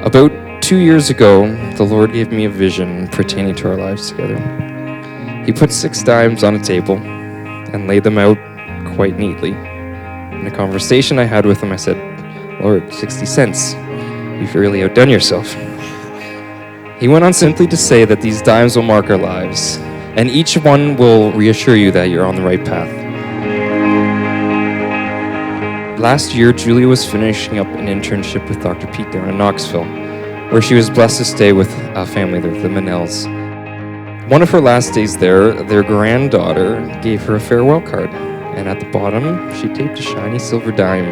About 2 years ago, the Lord gave me a vision pertaining to our lives together. He put 6 dimes on a table and laid them out quite neatly. In a conversation I had with him, I said, "Lord, 60 cents. You've really outdone yourself." He went on simply to say that these dimes will mark our lives, and each one will reassure you that you're on the right path. Last year, Julia was finishing up an internship with Dr. Pete down in Knoxville, where she was blessed to stay with a family there, the Manels. One of her last days there, their granddaughter gave her a farewell card, and at the bottom, she taped a shiny silver dime.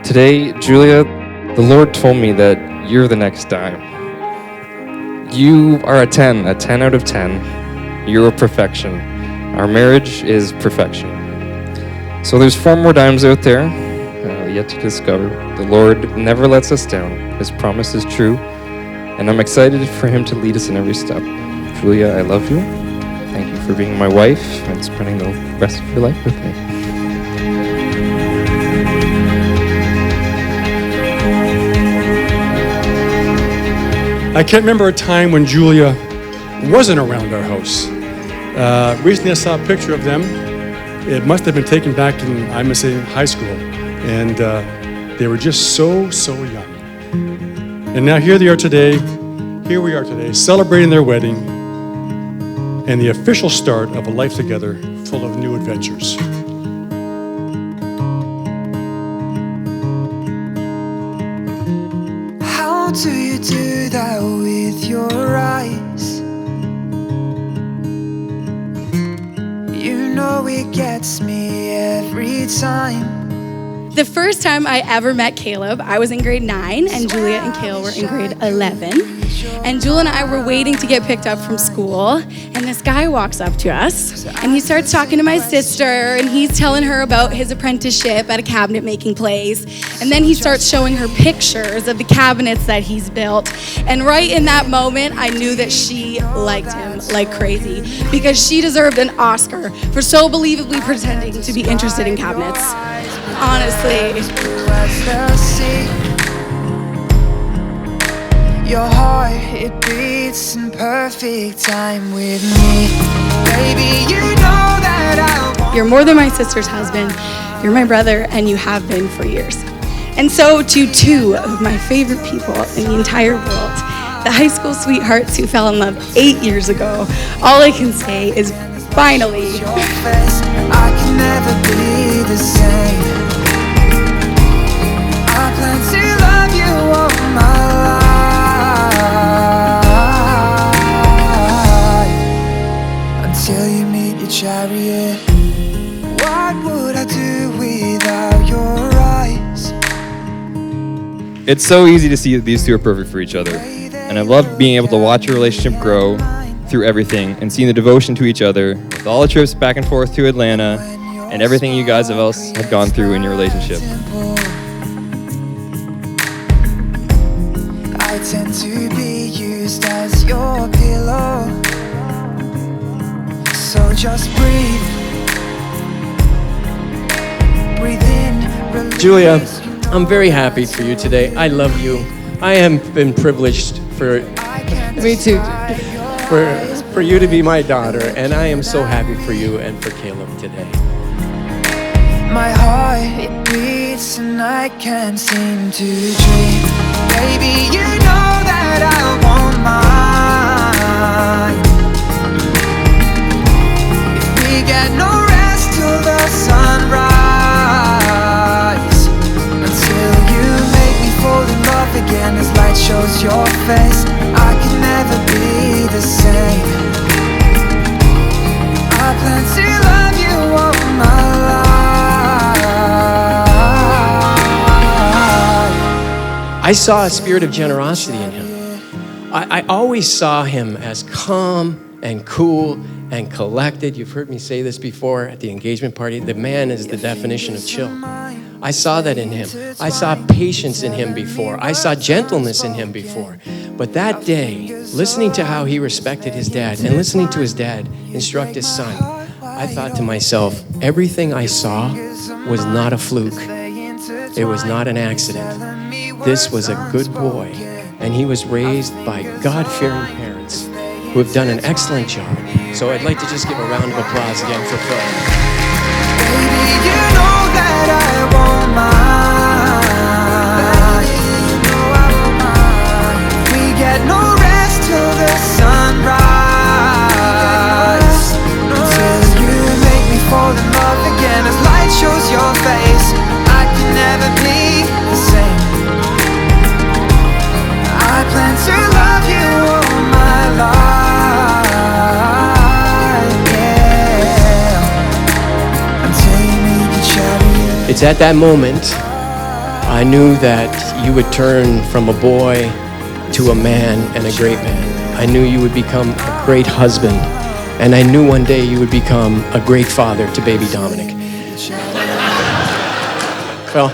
Today, Julia, the Lord told me that you're the next dime. You are a 10 out of 10. You're a perfection. Our marriage is perfection. So there's 4 more dimes out there, yet to discover. The Lord never lets us down. His promise is true, and I'm excited for him to lead us in every step. Julia, I love you. Thank you for being my wife and spending the rest of your life with me. I can't remember a time when Julia wasn't around our house. Recently I saw a picture of them. It must have been taken back in, I must say, high school. And they were just so young. And now here we are today, celebrating their wedding and the official start of a life together full of new adventures. How do you do that with your eyes? You know it gets me every time. The first time I ever met Caleb, I was in grade 9, and Julia and Kale were in grade 11. And Julia and I were waiting to get picked up from school, and this guy walks up to us, and he starts talking to my sister, and he's telling her about his apprenticeship at a cabinet making place. And then he starts showing her pictures of the cabinets that he's built. And right in that moment, I knew that she liked him like crazy, because she deserved an Oscar for so believably pretending to be interested in cabinets. Honestly. Your heart, it beats in perfect time with me. Baby, you know that I want. You're more than my sister's husband. You're my brother, and you have been for years. And so to 2 of my favorite people in the entire world, the high school sweethearts who fell in love 8 years ago, all I can say is finally. Your face, I can never be the same. I plan to love you all my life until you meet your chariot. What would I do without your eyes? It's so easy to see that these 2 are perfect for each other, and I love being able to watch your relationship grow through everything and seeing the devotion to each other with all the trips back and forth to Atlanta and everything you guys have gone through in your relationship. I tend to be used as your pillow, so just breathe in, release. Julia, I'm very happy for you today. I love you. I have been privileged for Me too. for you to be my daughter, and I am so happy for you and for Caleb today. My heart, it beats and I can't seem to dream. Baby, you know that I want mine. If we get no rest till the sunrise, until you make me fall in love again as light shows your face, I can never be the same. I plan to love you all my life. I saw a spirit of generosity in him. I always saw him as calm and cool and collected. You've heard me say this before at the engagement party. The man is the definition of chill. I saw that in him. I saw patience in him before. I saw gentleness in him before. But that day, listening to how he respected his dad and listening to his dad instruct his son, I thought to myself, everything I saw was not a fluke. It was not an accident. This was a good boy, and he was raised by God-fearing parents who have done an excellent job. So I'd like to just give a round of applause again for Phil. Baby, you know that I won't mind. We get no rest till the sunrise. Until you make me fall in love again. As light shows your face, I can never be the same. I plan to love you all my life, yeah. Until you meet each other. It's at that moment I knew that you would turn from a boy to a man and a great man. I knew you would become a great husband, and I knew one day you would become a great father to baby Dominic. Phil,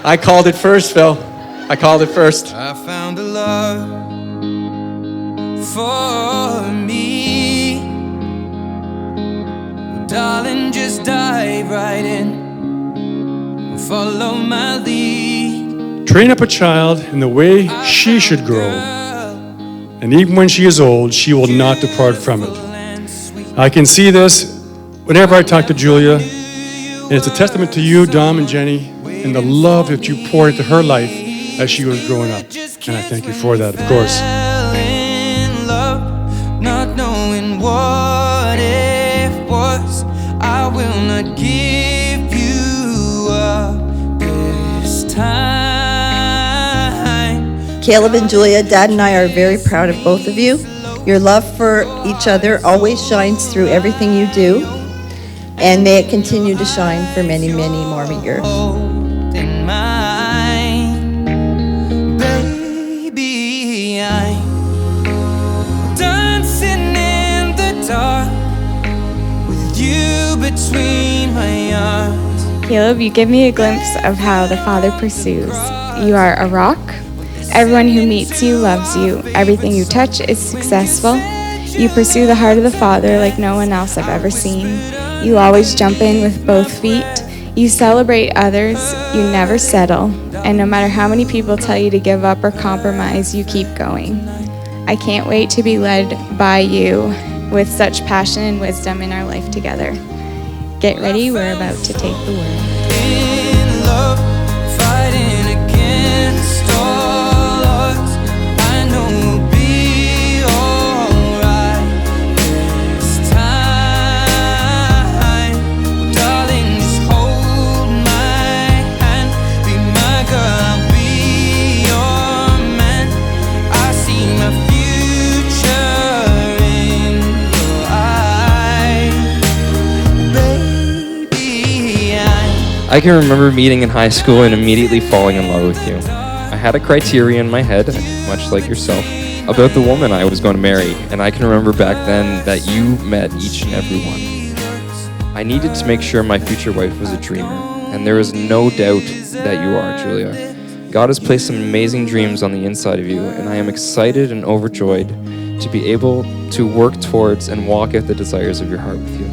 I called it first, Phil. I called it first. I found a love for me. Well, darling, just dive right in and follow my lead. Train up a child in the way she should grow, and even when she is old, she will not depart from it. I can see this whenever I talk to Julia, and it's a testament to you, Dom and Jenny, and the love that you poured into her life as she was growing up. And I thank you for that, of course. In love, not knowing what it was. I will not give you up this time. Caleb and Julia, Dad and I are very proud of both of you. Your love for each other always shines through everything you do, and may it continue to shine for many, many more years. In mine, baby, I'm dancing in the dark with you between my arms. Caleb, you give me a glimpse of how the Father pursues. You are a rock. Everyone who meets you loves you. Everything you touch is successful. You pursue the heart of the Father like no one else I've ever seen. You always jump in with both feet. You celebrate others. You never settle. And no matter how many people tell you to give up or compromise, you keep going. I can't wait to be led by you with such passion and wisdom in our life together. Get ready, we're about to take the world. In love, fighting against all odds. I know we'll be alright this time. Well, darling, just hold my hand. Be my girl, I'll be your man. I see my future in your eyes. Baby, I can remember meeting in high school and immediately falling in love with you. I had a criteria in my head, much like yourself, about the woman I was going to marry, and I can remember back then that you met each and every one. I needed to make sure my future wife was a dreamer, and there is no doubt that you are, Julia. God has placed some amazing dreams on the inside of you, and I am excited and overjoyed to be able to work towards and walk out the desires of your heart with you.